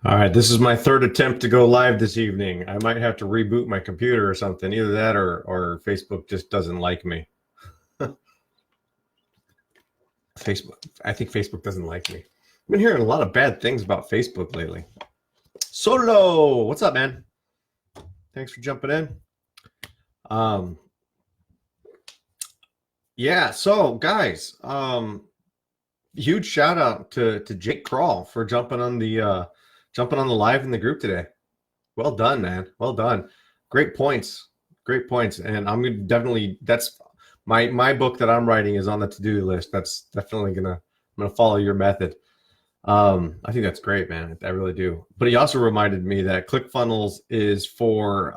All right, this is my third attempt to go live this evening. I might have to reboot my computer or something. Either that or Facebook just doesn't like me. I think Facebook doesn't like me. I've been hearing a lot of bad things about Facebook lately. Solo, what's up, man? Thanks for jumping in. Yeah, so guys, huge shout out to Jake Crawl for jumping on the live in the group today. Well done, man. Well done. Great points. Great points. And I'm gonna definitely that's my book that I'm writing is on the to-do list. That's definitely I'm gonna follow your method. I think that's great, man. I really do. But he also reminded me that ClickFunnels is for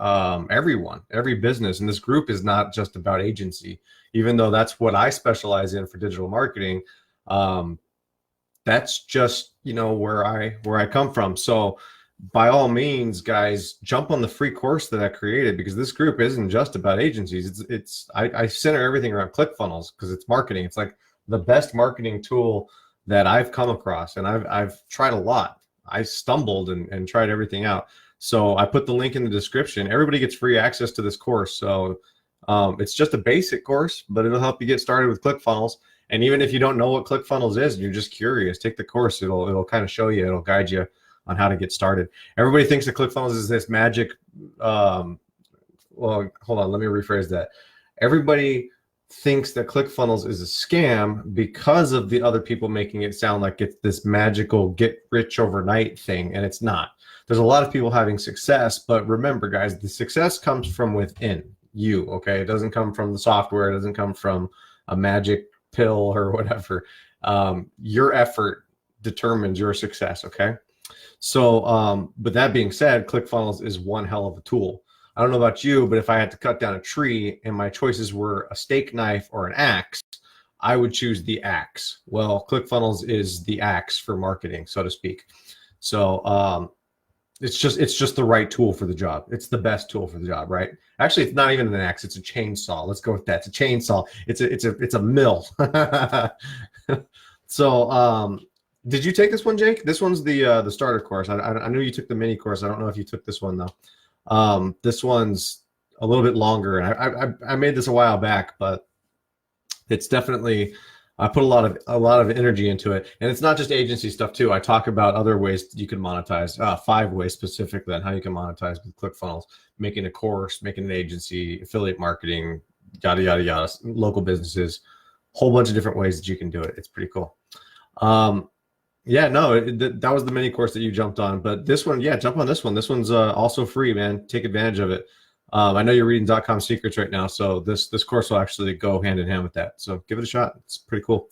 everyone, every business, and this group is not just about agency. Even though that's what I specialize in for digital marketing, that's just where I come from. So by all means, guys, jump on the free course that I created, because this group isn't just about agencies. I center everything around ClickFunnels because it's marketing. It's like the best marketing tool that I've come across, and I've tried a lot. I stumbled and tried everything out. So I put the link in the description. Everybody gets free access to this course. So it's just a basic course, but it'll help you get started with ClickFunnels. And even if you don't know what ClickFunnels is and you're just curious, take the course. It'll kind of show you. It'll guide you on how to get started. Everybody thinks that ClickFunnels is this magic. Well, hold on. Let me rephrase that. Everybody thinks that ClickFunnels is a scam because of the other people making it sound like it's this magical get rich overnight thing, and it's not. There's a lot of people having success, but remember, guys, the success comes from within you, okay? It doesn't come from the software. It doesn't come from a magic pill or whatever. Your effort determines your success, okay? So, but that being said, ClickFunnels is one hell of a tool. I don't know about you, but if I had to cut down a tree and my choices were a steak knife or an axe, I would choose the axe. Well, ClickFunnels is the axe for marketing, so to speak. So it's just the right tool for the job. It's the best tool for the job, right? Actually, it's not even an axe. It's a chainsaw. Let's go with that. It's a chainsaw. It's a mill. So did you take this one, Jake? This one's the starter course. I knew you took the mini course. I don't know if you took this one though. This one's a little bit longer, and I made this a while back, but it's definitely, I put a lot of energy into it, and it's not just agency stuff too. I talk about other ways you can monetize, 5 ways specifically on how you can monetize with ClickFunnels, making a course, making an agency, affiliate marketing, yada yada yada, local businesses, whole bunch of different ways that you can do it. It's pretty cool. Yeah, no, that was the mini course that you jumped on, but this one, yeah, jump on this one. This one's also free, man. Take advantage of it. I know you're reading .com secrets right now, so this course will actually go hand in hand with that. So give it a shot. It's pretty cool.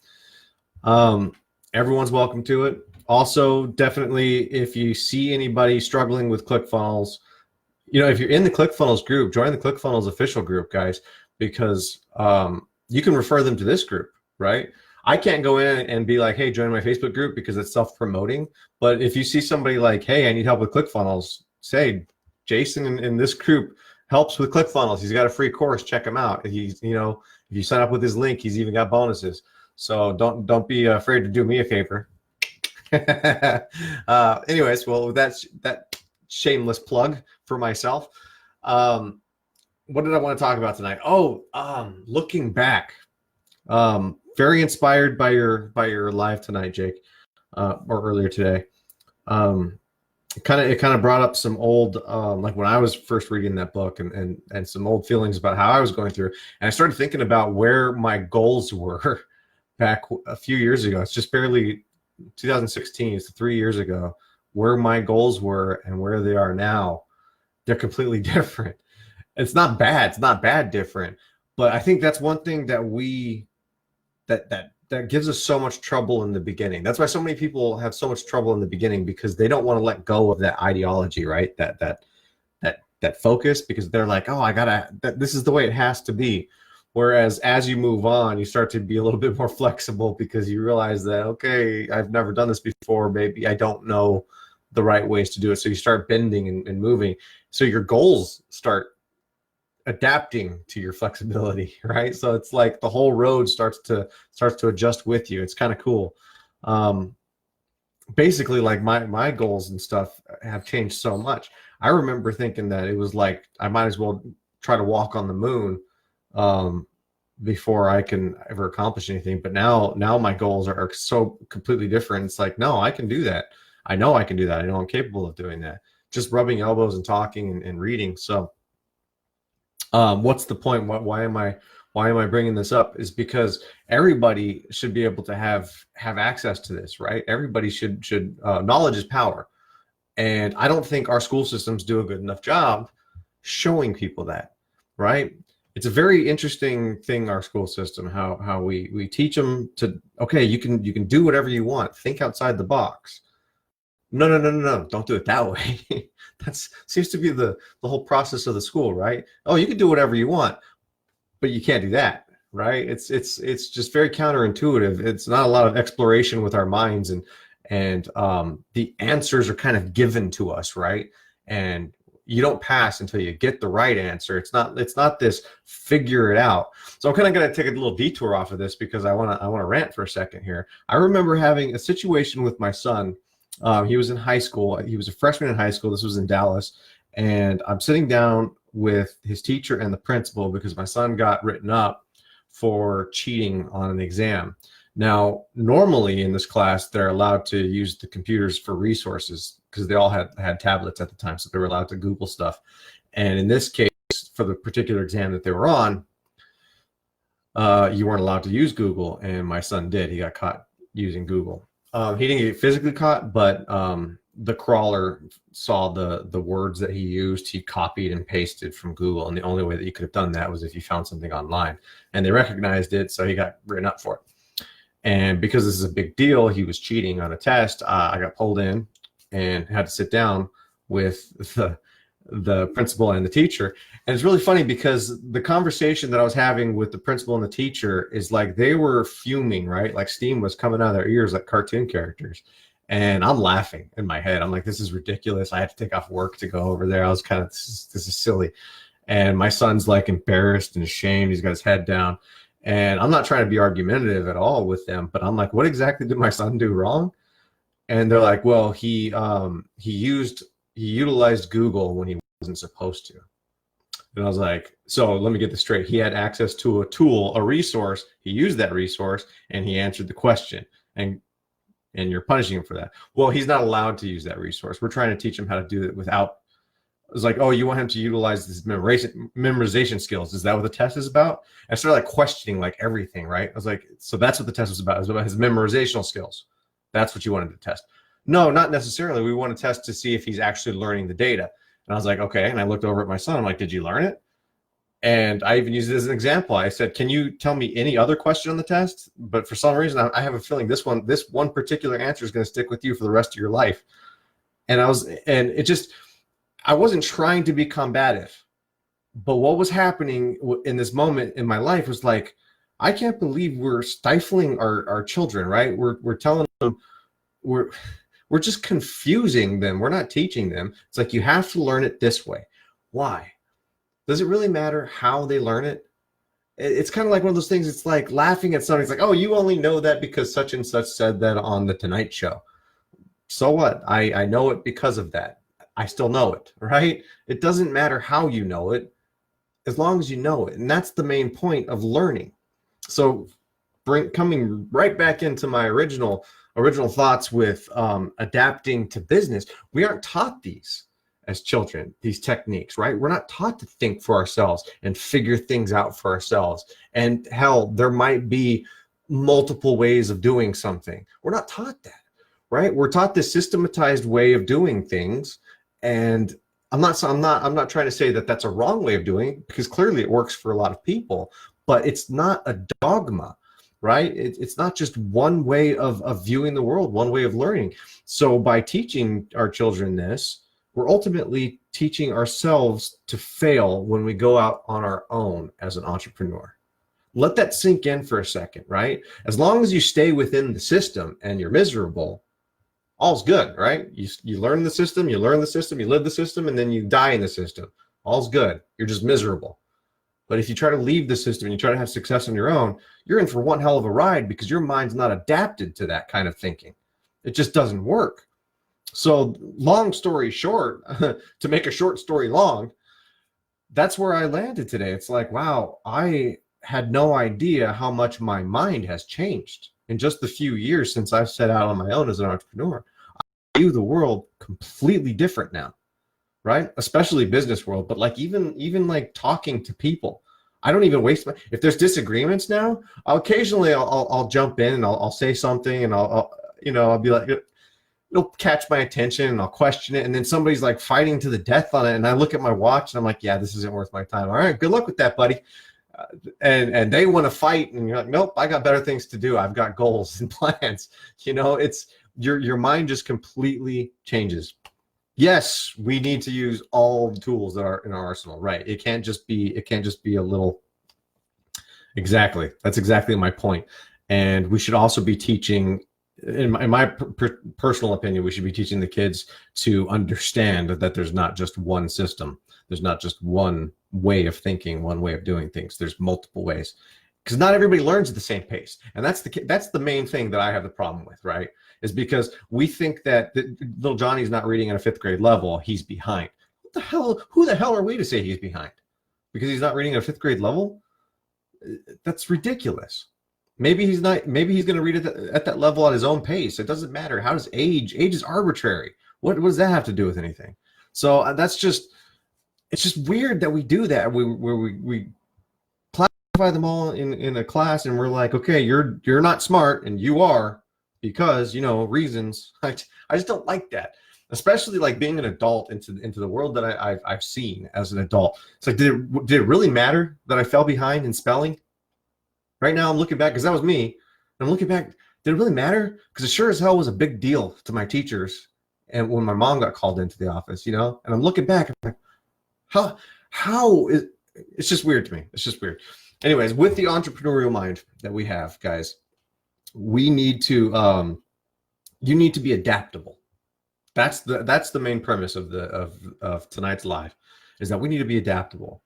Everyone's welcome to it. Also, definitely, if you see anybody struggling with ClickFunnels, if you're in the ClickFunnels group, join the ClickFunnels official group, guys, because you can refer them to this group, right? I can't go in and be like, hey, join my Facebook group because it's self-promoting. But if you see somebody like, hey, I need help with ClickFunnels, say, Jason in this group helps with ClickFunnels. He's got a free course. Check him out. He's, if you sign up with his link, he's even got bonuses. So don't be afraid to do me a favor. Anyways, well, that's that shameless plug for myself. What did I want to talk about tonight? Oh, looking back. Very inspired by your live tonight, Jake, or earlier today. It kind of brought up some old, like when I was first reading that book, and some old feelings about how I was going through. And I started thinking about where my goals were back a few years ago. It's just barely 2016. It's 3 years ago. Where my goals were and where they are now, they're completely different. It's not bad. It's not bad different. But I think that's one thing that that gives us so much trouble in the beginning. That's why so many people have so much trouble in the beginning, because they don't want to let go of that ideology, right? That focus, because they're like, oh, this is the way it has to be. Whereas as you move on, you start to be a little bit more flexible, because you realize that, okay, I've never done this before. Maybe I don't know the right ways to do it. So you start bending and moving. So your goals start adapting to your flexibility, right? So it's like the whole road starts to adjust with you. It's kind of cool. basically like my goals and stuff have changed so much. I remember thinking that it was like I might as well try to walk on the moon um, before I can ever accomplish anything. But now my goals are so completely different. It's like, no, I can do that. I know I can do that. I know I'm capable of doing that. Just rubbing elbows and talking and reading. So what's the point? Why am I bringing this up? Is because everybody should be able to have access to this, right? Everybody should knowledge is power, and I don't think our school systems do a good enough job showing people that, right? It's a very interesting thing, our school system, how we teach them to, okay, you can do whatever you want, think outside the box. No, no, no, no, no, don't do it that way. That seems to be the whole process of the school, right? Oh, you can do whatever you want, but you can't do that, right? It's just very counterintuitive. It's not a lot of exploration with our minds, and the answers are kind of given to us, right? And you don't pass until you get the right answer. It's not this figure it out. So I'm kind of going to take a little detour off of this because I want to rant for a second here. I remember having a situation with my son. He was in high school. He was a freshman in high school. This was in Dallas, and I'm sitting down with his teacher and the principal because my son got written up for cheating on an exam. Now, normally in this class, they're allowed to use the computers for resources because they all had tablets at the time, so they were allowed to Google stuff. And in this case, for the particular exam that they were on, you weren't allowed to use Google, and my son did. He got caught using Google. He didn't get physically caught, but the crawler saw the words that he used. He copied and pasted from Google, and the only way that you could have done that was if you found something online. And they recognized it, so he got written up for it. And because this is a big deal, he was cheating on a test. I got pulled in and had to sit down with the principal and the teacher. And it's really funny because the conversation that I was having with the principal and the teacher is like they were fuming, right? Like steam was coming out of their ears like cartoon characters. And I'm laughing in my head. I'm like, this is ridiculous. I had to take off work to go over there. I was kind of, this is silly. And my son's like embarrassed and ashamed. He's got his head down. And I'm not trying to be argumentative at all with them, but I'm like, what exactly did my son do wrong? And they're like, well, he utilized Google when he wasn't supposed to. And I was like, so let me get this straight. He had access to a tool, a resource. He used that resource and he answered the question. And you're punishing him for that. Well, he's not allowed to use that resource. We're trying to teach him how to do it without. It was like, oh, you want him to utilize his memorization skills. Is that what the test is about? And I started like questioning like everything, right? I was like, so that's what the test was about. It was about his memorizational skills. That's what you wanted to test. No, not necessarily. We want to test to see if he's actually learning the data. And I was like, okay. And I looked over at my son. I'm like, did you learn it? And I even used it as an example. I said, can you tell me any other question on the test? But for some reason, I have a feeling this one particular answer is going to stick with you for the rest of your life. And I wasn't trying to be combative, but what was happening in this moment in my life was like, I can't believe we're stifling our children, right? We're telling them, we're just confusing them. We're not teaching them. It's like, you have to learn it this way. Why? Does it really matter how they learn it? It's kind of like one of those things. It's like laughing at something. It's like, oh, you only know that because such and such said that on the Tonight Show. So what? I know it because of that. I still know it, right? It doesn't matter how you know it, as long as you know it. And that's the main point of learning. So coming right back into my original thoughts with adapting to business, we aren't taught these as children, these techniques, right? We're not taught to think for ourselves and figure things out for ourselves. And hell, there might be multiple ways of doing something. We're not taught that, right? We're taught this systematized way of doing things. And I'm not trying to say that that's a wrong way of doing it, because clearly it works for a lot of people, but it's not a dogma, right? It's not just one way of viewing the world, one way of learning. So by teaching our children this, we're ultimately teaching ourselves to fail when we go out on our own as an entrepreneur. Let that sink in for a second, right? As long as you stay within the system and you're miserable, all's good, right? You learn the system, you live the system, and then you die in the system. All's good. You're just miserable. But if you try to leave the system and you try to have success on your own, you're in for one hell of a ride, because your mind's not adapted to that kind of thinking. It just doesn't work. So long story short, to make a short story long, that's where I landed today. It's like, wow, I had no idea how much my mind has changed in just the few years since I've set out on my own as an entrepreneur. I view the world completely different now, right? Especially business world, but like even like talking to people. I don't even waste my, if there's disagreements now, I'll jump in and I'll say something, and I'll be like, it'll catch my attention and I'll question it. And then somebody's like fighting to the death on it. And I look at my watch and I'm like, yeah, this isn't worth my time. All right, good luck with that, buddy. And they want to fight, and you're like, nope, I got better things to do. I've got goals and plans. It's your mind just completely changes. Yes, we need to use all the tools that are in our arsenal, right? It can't just be a little. Exactly. That's exactly my point. And we should also be teaching, in my personal opinion, we should be teaching the kids to understand that there's not just one system. There's not just one way of thinking, one way of doing things. There's multiple ways, because not everybody learns at the same pace. And that's the main thing that I have the problem with, right? Is because we think that little Johnny's not reading at a 5th grade level, he's behind. What the hell? Who the hell are we to say he's behind? Because he's not reading at a 5th grade level? That's ridiculous. Maybe he's not. Maybe he's going to read it at that level at his own pace. It doesn't matter. How does age is arbitrary. What does that have to do with anything? So it's just weird that we do that. We classify them all in a class, and we're like, okay, you're not smart, and you are, because reasons. I just don't like that, especially like being an adult into the world that I've seen as an adult. It's like, did it really matter that I fell behind in spelling? Right now I'm looking back, because that was me, and I'm looking back, did it really matter? Because it sure as hell was a big deal to my teachers, and when my mom got called into the office, and I'm looking back, I'm like, how is, it's just weird to me. It's just weird. Anyways, with the entrepreneurial mind that we have, guys, we need to you need to be adaptable. That's the main premise of tonight's live, is that we need to be adaptable.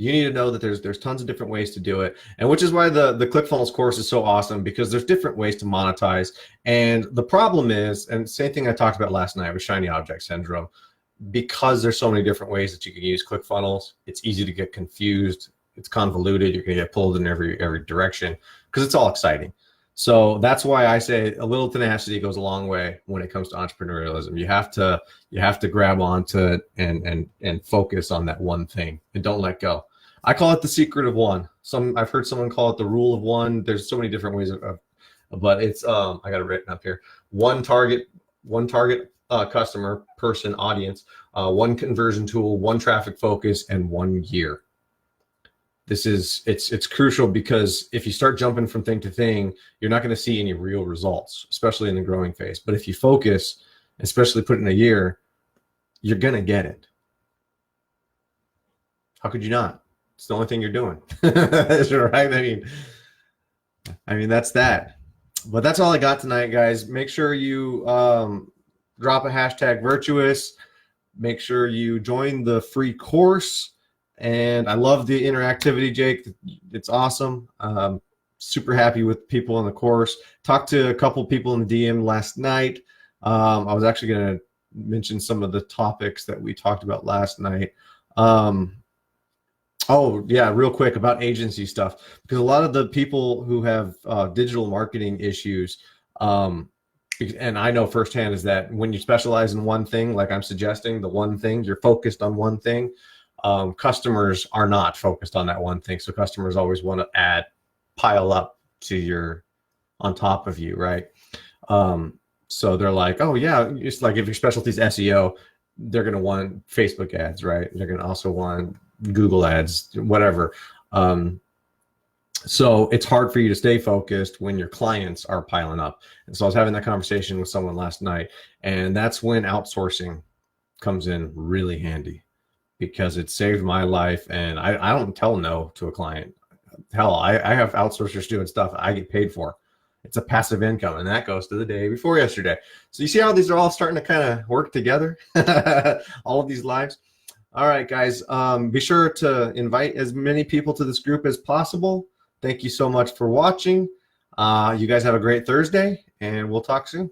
You need to know that there's tons of different ways to do it, and which is why the ClickFunnels course is so awesome, because there's different ways to monetize. And the problem is, and same thing I talked about last night with shiny object syndrome, because there's so many different ways that you can use ClickFunnels, it's easy to get confused. It's convoluted. You're going to get pulled in every direction, because it's all exciting. So that's why I say a little tenacity goes a long way when it comes to entrepreneurialism. You have to grab onto it and focus on that one thing, and don't let go. I call it the secret of one. I've heard someone call it the rule of one. There's so many different ways but it's I got it written up here. One target customer, person, audience, one conversion tool, one traffic focus, and 1 year. It's crucial, because if you start jumping from thing to thing, you're not going to see any real results, especially in the growing phase. But if you focus, especially put in a year, you're going to get it. How could you not? It's the only thing you're doing. Right? I mean, that's that. But that's all I got tonight, guys. Make sure you drop a hashtag virtuous. Make sure you join the free course. And I love the interactivity, Jake. It's awesome. Super happy with people in the course. Talked to a couple people in the DM last night. I was actually going to mention some of the topics that we talked about last night. Oh, yeah, real quick about agency stuff, because a lot of the people who have digital marketing issues, and I know firsthand, is that when you specialize in one thing, like I'm suggesting, the one thing, you're focused on one thing. Customers are not focused on that one thing. So customers always want to pile up on top of you, right? So they're like, oh yeah, it's like if your specialty is SEO, they're going to want Facebook ads, right? They're going to also want Google ads, whatever. So it's hard for you to stay focused when your clients are piling up. And so I was having that conversation with someone last night, and that's when outsourcing comes in really handy, because it saved my life. And I don't tell no to a client. Hell, I have outsourcers doing stuff I get paid for. It's a passive income, and that goes to the day before yesterday. So you see how these are all starting to kind of work together, all of these lives. All right, guys, be sure to invite as many people to this group as possible. Thank you so much for watching. You guys have a great Thursday, and we'll talk soon.